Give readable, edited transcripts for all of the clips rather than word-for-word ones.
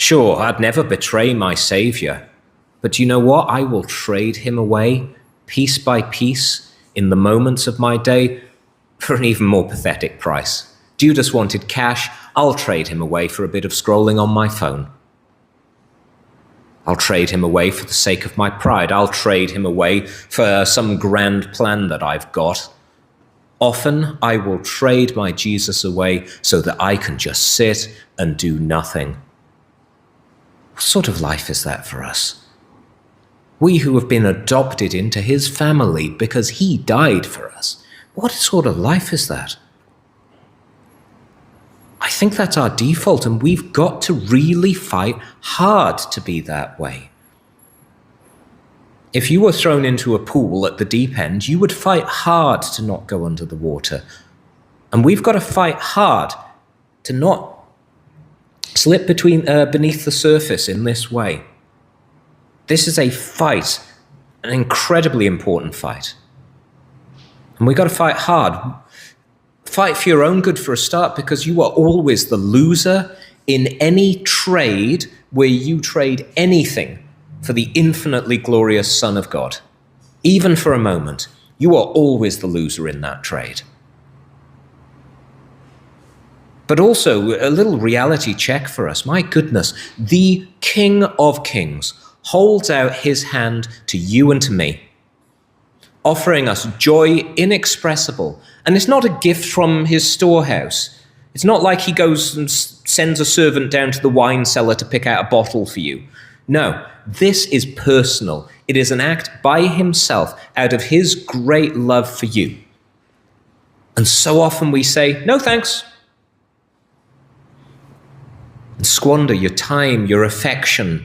Sure, I'd never betray my Savior, but you know what? I will trade him away, piece by piece, in the moments of my day, for an even more pathetic price. Judas wanted cash. I'll trade him away for a bit of scrolling on my phone. I'll trade him away for the sake of my pride. I'll trade him away for some grand plan that I've got. Often I will trade my Jesus away so that I can just sit and do nothing. What sort of life is that for us? We who have been adopted into his family because he died for us. What sort of life is that? I think that's our default, and we've got to really fight hard to be that way. If you were thrown into a pool at the deep end, you would fight hard to not go under the water. And we've got to fight hard to not slip beneath the surface in this way. This is a fight, an incredibly important fight. And we've got to fight hard. Fight for your own good for a start, because you are always the loser in any trade where you trade anything for the infinitely glorious Son of God. Even for a moment, you are always the loser in that trade. But also, a little reality check for us. My goodness, the King of Kings holds out his hand to you and to me, offering us joy inexpressible. And it's not a gift from his storehouse. It's not like he goes and sends a servant down to the wine cellar to pick out a bottle for you. No, this is personal. It is an act by himself out of his great love for you. And so often we say, no thanks. And squander your time, your affection,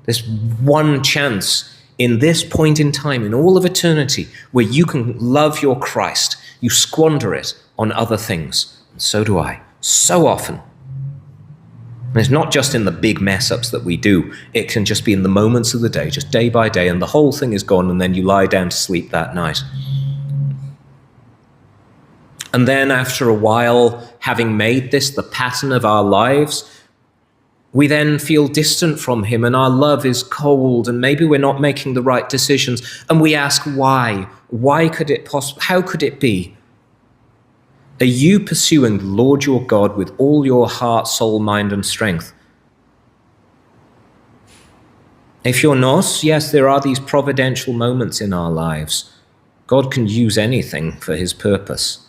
this one chance in this point in time, in all of eternity, where you can love your Christ. You squander it on other things. And so do I, so often. And it's not just in the big mess-ups that we do. It can just be in the moments of the day, just day by day, and the whole thing is gone, and then you lie down to sleep that night. And then after a while, having made this the pattern of our lives, we then feel distant from him, and our love is cold, and maybe we're not making the right decisions, and we ask why? Why could it possibly? How could it be? Are you pursuing the Lord your God with all your heart, soul, mind, and strength? If you're not, yes, there are these providential moments in our lives. God can use anything for his purpose.